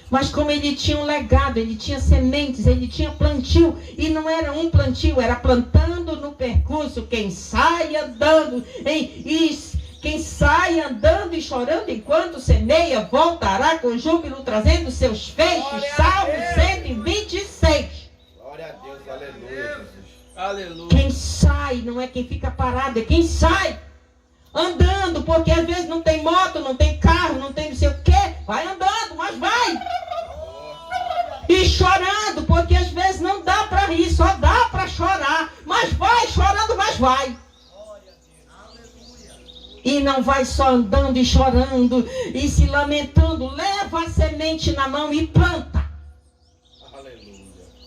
Mas como ele tinha um legado, ele tinha sementes, ele tinha plantio. E não era um plantio, era plantando no percurso. Quem sai andando, quem sai andando e chorando enquanto semeia, voltará com júbilo trazendo seus feixes. Salmo 126. Glória a Deus, aleluia, Jesus. Aleluia. Quem sai não é quem fica parado, é quem sai. Andando, porque às vezes não tem moto, não tem carro, não tem não sei o quê. Vai andando, mas vai. E chorando, porque às vezes não dá para rir, só dá para chorar. Mas vai chorando, mas vai. E não vai só andando e chorando e se lamentando. Leva a semente na mão e planta.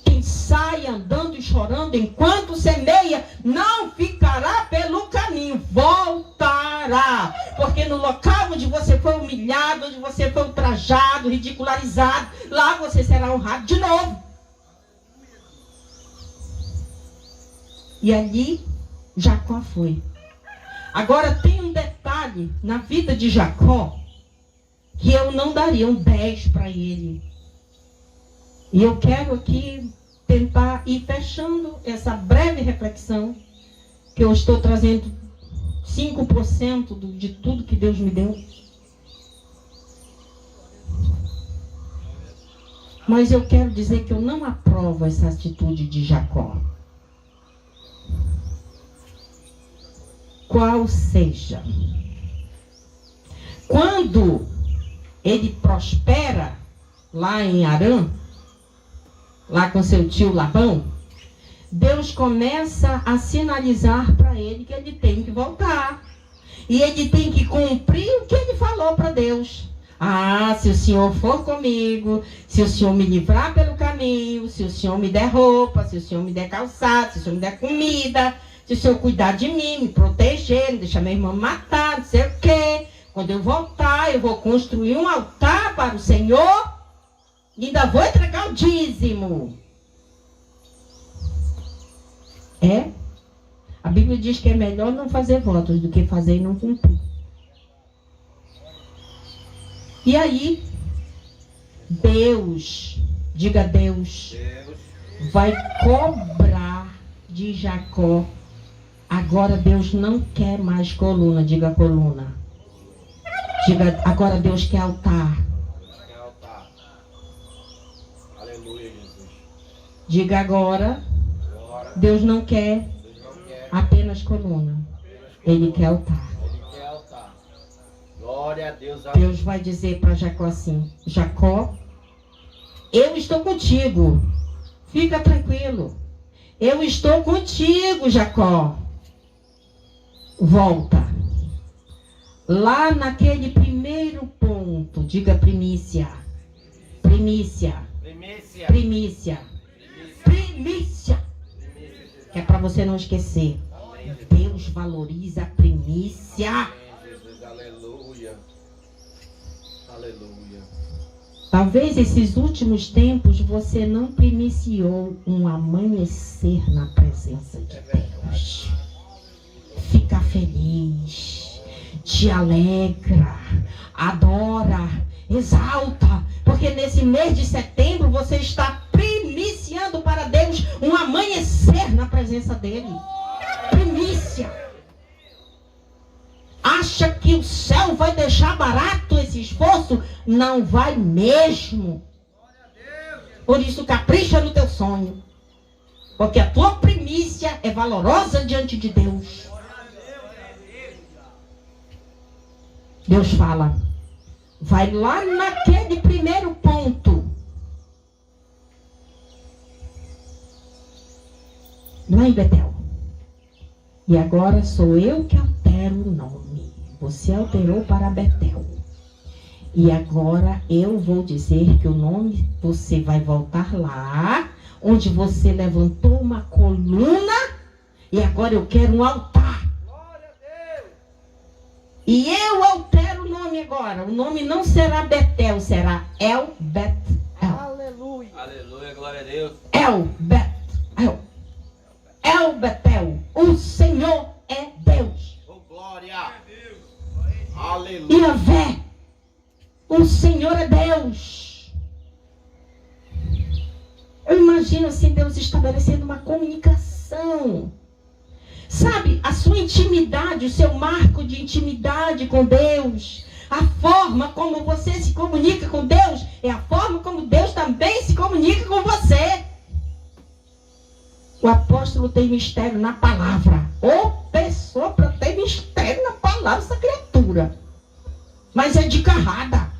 Quem sai andando e chorando enquanto semeia, não ficará pelo caminho, voltará. Porque no local onde você foi humilhado, onde você foi ultrajado, ridicularizado, lá você será honrado de novo. E ali Jacó foi. Agora tem um detalhe na vida de Jacó, que eu não daria um 10 para ele. E eu quero aqui tentar ir fechando essa breve reflexão, que eu estou trazendo 5% de tudo que Deus me deu. Mas eu quero dizer que eu não aprovo essa atitude de Jacó. Qual seja, quando ele prospera lá em Harã, lá com seu tio Labão, Deus começa a sinalizar para ele que ele tem que voltar. E ele tem que cumprir o que ele falou para Deus. Ah, se o Senhor for comigo, se o Senhor me livrar pelo caminho, se o Senhor me der roupa, se o Senhor me der calçado, se o Senhor me der comida, se o Senhor cuidar de mim, me proteger, não deixar minha irmã matar, não sei o quê. Quando eu voltar, eu vou construir um altar para o Senhor e ainda vou entregar o dízimo. A Bíblia diz que é melhor não fazer votos do que fazer e não cumprir. E aí, Deus, diga Deus, vai cobrar de Jacó. Agora Deus não quer mais coluna, diga coluna. Diga, agora Deus quer altar. Aleluia, Jesus. Diga agora, Deus não quer apenas coluna. Ele quer altar. Glória a Deus. Deus vai dizer para Jacó assim: Jacó, eu estou contigo. Fica tranquilo. Eu estou contigo, Jacó. Volta. Lá naquele primeiro ponto, diga primícia. Primícia. Primícia. Primícia. Primícia. Que é para você não esquecer. Deus valoriza a primícia. Aleluia. Aleluia. Talvez esses últimos tempos você não primiciou um amanhecer na presença de Deus. Fica feliz, te alegra, adora, exalta, porque nesse mês de setembro você está primiciando para Deus um amanhecer na presença dele. Primícia. Acha que o céu vai deixar barato esse esforço? Não vai mesmo. Por isso capricha no teu sonho. Porque a tua primícia é valorosa diante de Deus. Deus fala, vai lá naquele primeiro ponto. Lá em Betel. E agora sou eu que altero o nome. Você alterou para Betel. E agora eu vou dizer que o nome, você vai voltar lá, onde você levantou uma coluna, e agora eu quero um altar. Glória a Deus. E eu altero o nome agora. O nome não será Betel, será El Betel. Aleluia. Aleluia, glória a Deus. El Betel. El Betel. O Senhor é Deus. Oh, glória a Deus. Aleluia. Yahvé. O Senhor é Deus. Eu imagino assim Deus estabelecendo uma comunicação. Sabe, a sua intimidade, o seu marco de intimidade com Deus, a forma como você se comunica com Deus, é a forma como Deus também se comunica com você. O apóstolo tem mistério na palavra. Ô pessoa para ter mistério na palavra, essa criatura. Mas é de carrada.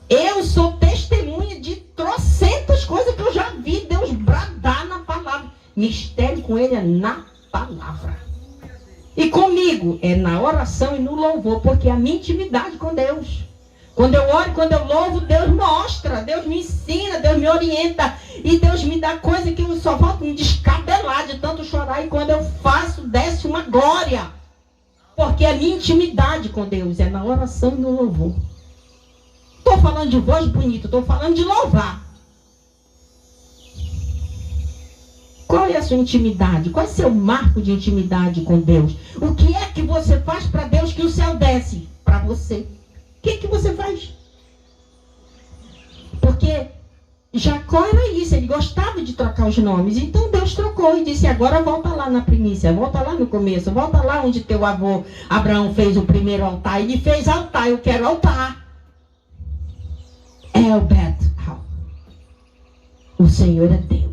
Eu sou testemunha de trocentas coisas que eu já vi Deus bradar na palavra. Mistério com ele é na palavra. E comigo é na oração e no louvor, porque é a minha intimidade com Deus. Quando eu oro, quando eu louvo, Deus mostra, Deus me ensina, Deus me orienta. E Deus me dá coisa que eu só volto me descabelar de tanto chorar. E quando eu faço, desce uma glória. Porque a minha intimidade com Deus é na oração e no louvor. Estou falando de voz bonita, estou falando de louvar. Qual é a sua intimidade? Qual é o seu marco de intimidade com Deus? O que é que você faz para Deus que o céu desce para você? O que é que você faz? Porque Jacó era isso, ele gostava de trocar os nomes. Então Deus trocou e disse, agora volta lá na primícia, volta lá no começo, volta lá onde teu avô Abraão fez o primeiro altar. Ele fez altar, eu quero altar. El Bet-El. O Senhor é Deus.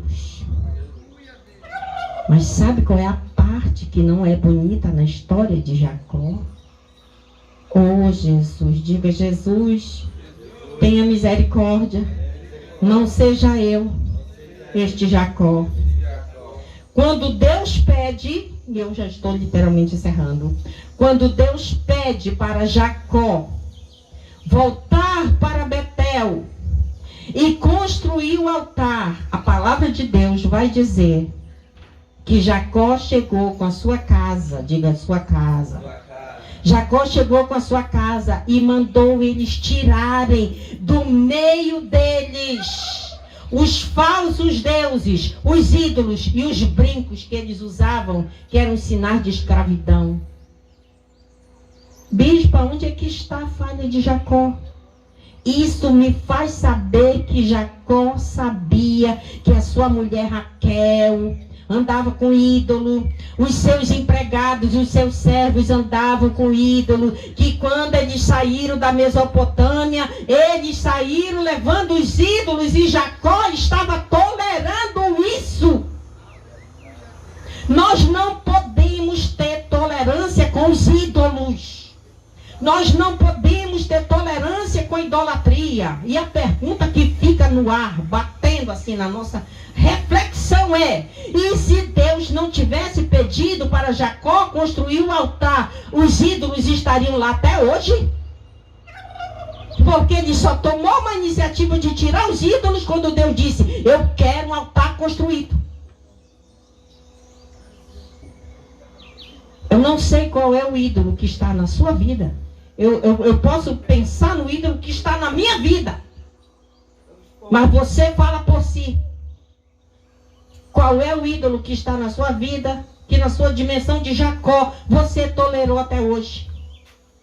Mas sabe qual é a parte que não é bonita na história de Jacó? Oh, Jesus, diga, Jesus, tenha misericórdia. Não seja eu, este Jacó. Quando Deus pede, e eu já estou literalmente encerrando. Quando Deus pede para Jacó voltar para Betel e construir o altar, a palavra de Deus vai dizer que Jacó chegou com a sua casa, diga sua casa. Jacó chegou com a sua casa e mandou eles tirarem do meio deles os falsos deuses, os ídolos e os brincos que eles usavam, que eram sinais de escravidão. Bispo, onde é que está a falha de Jacó? Isso me faz saber que Jacó sabia que a sua mulher Raquel andava com ídolo, os seus empregados, os seus servos andavam com ídolo, que quando eles saíram da Mesopotâmia, eles saíram levando os ídolos e Jacó estava tolerando isso. Nós não podemos ter tolerância com os ídolos. Nós não podemos ter tolerância com a idolatria. E a pergunta que fica no ar, batendo assim na nossa reflexão é: e se Deus não tivesse pedido para Jacó construir o altar, os ídolos estariam lá até hoje? Porque ele só tomou uma iniciativa de tirar os ídolos quando Deus disse, eu quero um altar construído. Eu não sei qual é o ídolo que está na sua vida. Eu posso pensar no ídolo que está na minha vida. Mas você fala por si. Qual é o ídolo que está na sua vida, que na sua dimensão de Jacó, você tolerou até hoje?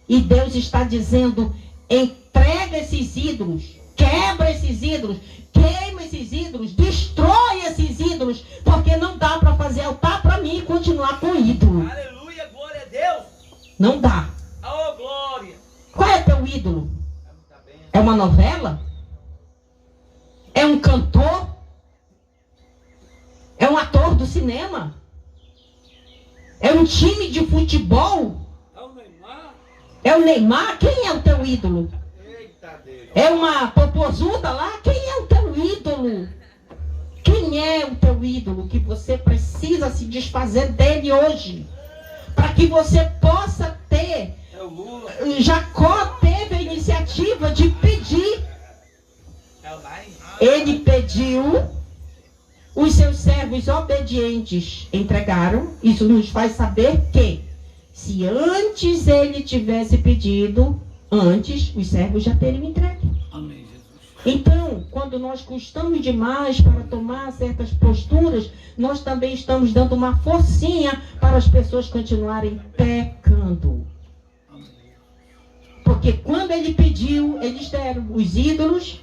E Deus está dizendo, entrega esses ídolos, quebra esses ídolos, queima esses ídolos, destrói esses ídolos, porque não dá para fazer altar para mim e continuar com ídolo. Aleluia, glória a Deus. Não dá. Oh, glória. Qual é teu ídolo? É uma novela? É um cantor? É um ator do cinema? É um time de futebol? É o Neymar. É o Neymar? Quem é o teu ídolo? Eita Deus. É uma popozuda lá? Quem é o teu ídolo? Quem é o teu ídolo que você precisa se desfazer dele hoje? Para que você possa ter. É o Lula. Jacó teve a iniciativa de pedir. É o Naim. Ele pediu, os seus servos obedientes entregaram. Isso nos faz saber que, se antes ele tivesse pedido, antes os servos já teriam entregue. Amém, Jesus. Então, quando nós custamos demais para tomar certas posturas, nós também estamos dando uma forcinha para as pessoas continuarem pecando. Porque quando ele pediu, eles deram os ídolos,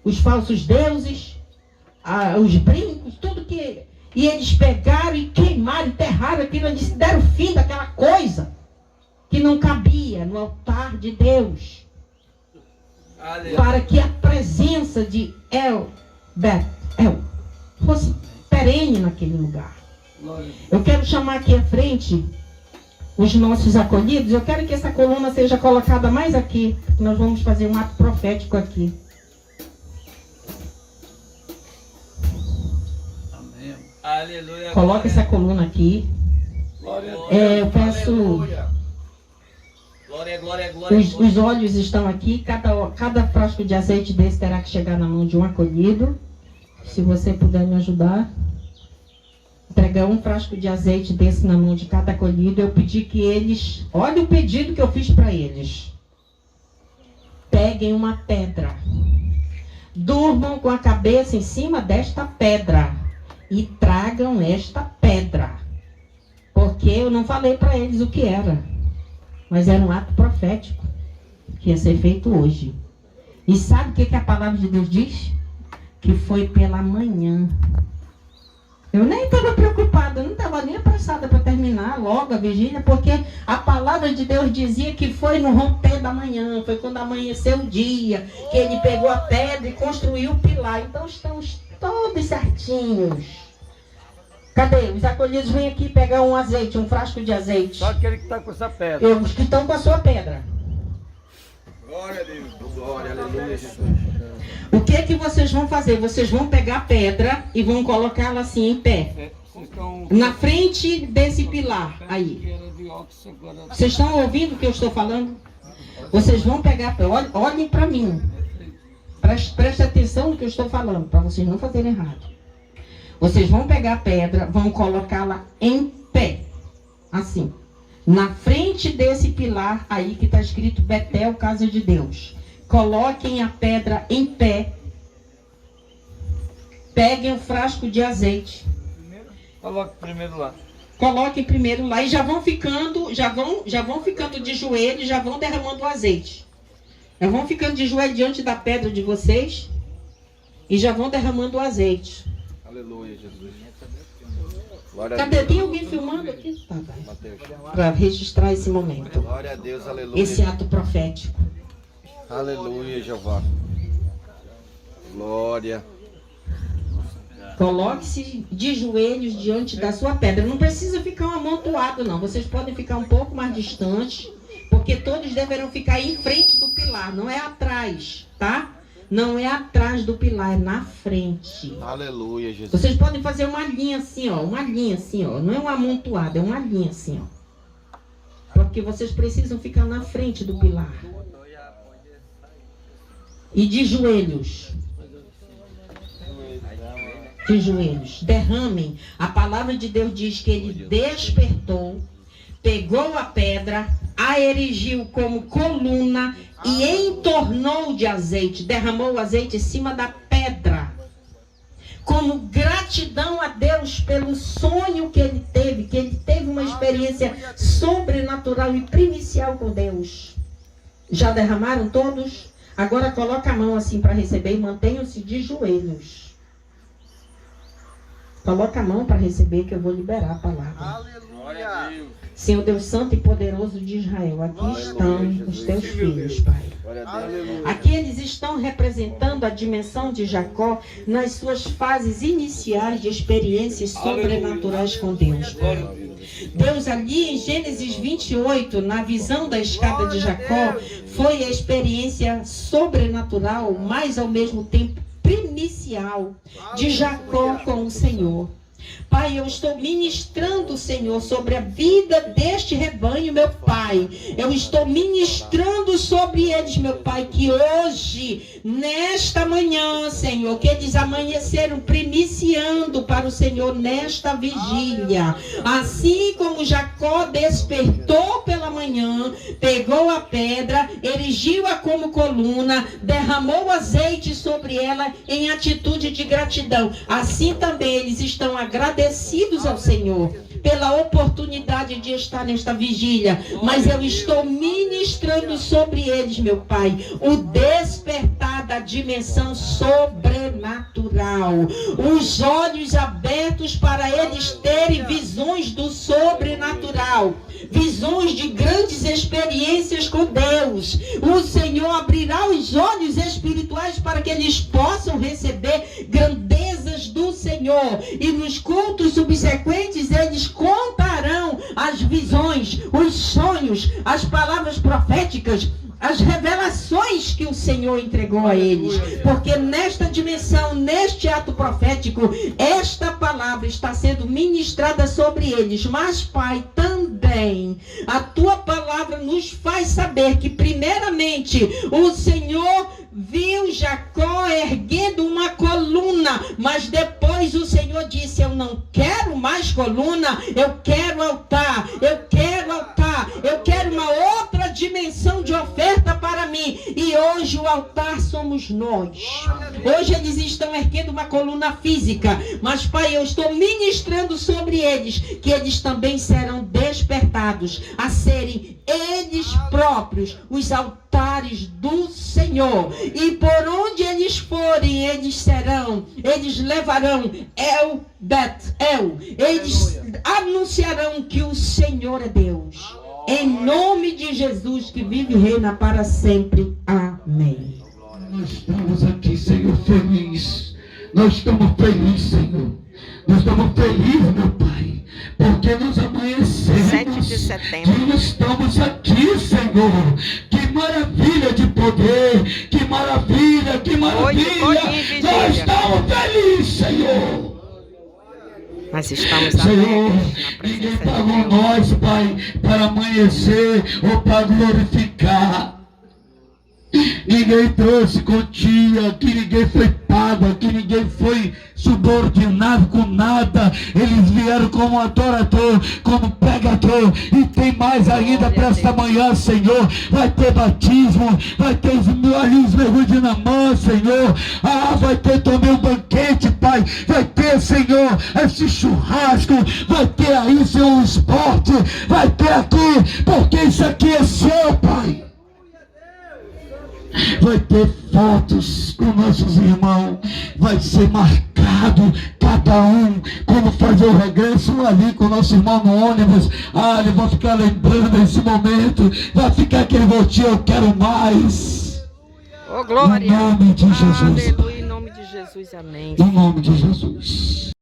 os falsos deuses, os brincos, tudo que... E eles pegaram e queimaram, enterraram aquilo, eles deram fim daquela coisa que não cabia no altar de Deus. Aleluia. Para que a presença de El Bet-El fosse perene naquele lugar. Glória. Eu quero chamar aqui à frente os nossos acolhidos. Eu quero que essa coluna seja colocada mais aqui. Nós vamos fazer um ato profético aqui. Amém. Aleluia. Coloca essa coluna aqui. Glória. Eu peço... Aleluia. Glória, glória, glória. Os olhos estão aqui. Cada frasco de azeite desse terá que chegar na mão de um acolhido. Se você puder me ajudar. Entregar um frasco de azeite desse na mão de cada acolhido. Eu pedi que eles... Olha o pedido que eu fiz para eles. Peguem uma pedra. Durmam com a cabeça em cima desta pedra. e tragam esta pedra. Porque eu não falei para eles o que era, mas era um ato profético que ia ser feito hoje. E sabe o que a palavra de Deus diz? Que foi pela manhã. Eu nem estava preocupada, não estava nem apressada para terminar logo a vigília, porque a palavra de Deus dizia que foi no romper da manhã, foi quando amanheceu o dia, que ele pegou a pedra e construiu o pilar. Então estamos todos certinhos. Cadê? Os acolhidos vêm aqui pegar um azeite, um frasco de azeite. Só aquele que está com essa pedra. Os que estão com a sua pedra. Glória a Deus. Glória, aleluia, Jesus. O que vocês vão fazer? Vocês vão pegar a pedra e vão colocá-la assim em pé. Na frente desse pilar aí. Vocês estão ouvindo o que eu estou falando? Vocês vão pegar, olhem para mim. Preste atenção no que eu estou falando, para vocês não fazerem errado. Vocês vão pegar a pedra, vão colocá-la em pé. Assim. Na frente desse pilar aí que está escrito Betel, Casa de Deus. Coloquem a pedra em pé. Peguem o frasco de azeite. Coloque primeiro lá. Coloquem primeiro lá e já vão ficando de joelho, já vão derramando o azeite. Já vão ficando de joelho diante da pedra de vocês e já vão derramando o azeite. Aleluia, Jesus. Cadê? Tem alguém filmando aqui? Tá, para registrar esse momento. Glória a Deus, aleluia. Esse ato profético. Aleluia, Jeová. Glória. Coloque-se de joelhos diante da sua pedra. Não precisa ficar um amontoado, não. Vocês podem ficar um pouco mais distantes, porque todos deverão ficar em frente do pilar, não é atrás, tá? Não é atrás do pilar, é na frente. Aleluia, Jesus. Vocês podem fazer uma linha assim, ó. Uma linha assim, ó. Não é um amontoado, é uma linha assim, ó. Porque vocês precisam ficar na frente do pilar. E de joelhos. De joelhos. Derramem. A palavra de Deus diz que ele despertou, pegou a pedra, a erigiu como coluna e entornou de azeite. Derramou o azeite em cima da pedra. Como gratidão a Deus pelo sonho que ele teve uma experiência sobrenatural e primicial com Deus. Já derramaram todos? Agora coloca a mão assim para receber e mantenham-se de joelhos. Coloca a mão para receber que eu vou liberar a palavra. Aleluia. Senhor Deus Santo e Poderoso de Israel, aqui estão os teus filhos, Pai. Aqui eles estão representando a dimensão de Jacó nas suas fases iniciais de experiências sobrenaturais com Deus. Deus, ali em Gênesis 28, na visão da escada de Jacó, foi a experiência sobrenatural, mas ao mesmo tempo primicial de Jacó com o Senhor. Pai, eu estou ministrando, Senhor, sobre a vida deste rebanho, meu Pai. Eu estou ministrando sobre eles, meu Pai, que hoje, nesta manhã, Senhor, que eles amanheceram primiciando para o Senhor nesta vigília. Assim como Jacó despertou pela manhã, pegou a pedra, erigiu-a como coluna, derramou azeite sobre ela em atitude de gratidão. Assim também eles estão agradecidos ao Senhor pela oportunidade de estar nesta vigília, mas eu estou ministrando sobre eles, meu Pai, o despertar da dimensão sobrenatural, os olhos abertos para eles terem visões do sobrenatural, visões de grandes experiências com Deus. O Senhor abrirá os olhos espirituais para que eles possam receber grandezas do Senhor, e nos cultos subsequentes eles contarão as visões, os sonhos, as palavras proféticas, as revelações que o Senhor entregou a eles. Porque nesta dimensão, neste ato profético, esta palavra está sendo ministrada sobre eles. Mas, Pai, também a tua palavra nos faz saber que, primeiramente, o Senhor viu Jacó erguendo uma coluna, mas depois o Senhor disse: eu não quero mais coluna, eu quero altar, eu quero altar, eu quero uma outra dimensão de oferta para mim. E hoje o altar somos nós. Hoje eles estão erguendo uma coluna física. Mas, Pai, eu estou ministrando sobre eles, que eles também serão despertados a serem eles próprios os altares do Senhor. E por onde eles forem, eles levarão El. Eles anunciarão que o Senhor é Deus. Em nome de Jesus, que vive e reina para sempre. Amém. Nós estamos aqui, Senhor, felizes. Nós estamos felizes, Senhor. Nós estamos felizes, meu Pai, porque nós amanhecemos. 7 de setembro. E estamos aqui, Senhor. Que maravilha de poder. Que maravilha, que maravilha. Hoje, nós estamos felizes, Senhor. Nós estamos Senhor, abertos na ninguém presença de pagou Deus. nós, Pai, para amanhecer ou para glorificar. Ninguém trouxe quantia, aqui ninguém foi pago, aqui ninguém foi subordinado com nada. Eles vieram como adorador, como pregador. E tem mais ainda para esta manhã, Senhor. Vai ter batismo, vai ter os mergulhos de namã, Senhor. Vai ter também um banquete, Pai. Vai ter, Senhor, esse churrasco. Vai ter aí, Senhor, um esporte. Vai ter aqui, porque isso aqui é seu, Pai. Vai ter fotos com nossos irmãos, vai ser marcado cada um, como fazer o regresso ali com o nosso irmão no ônibus. Eles vão ficar lembrando esse momento, vai ficar aquele voltinho, eu quero mais. Oh, glória. Em nome de Jesus. Aleluia, em nome de Jesus, amém. Em nome de Jesus.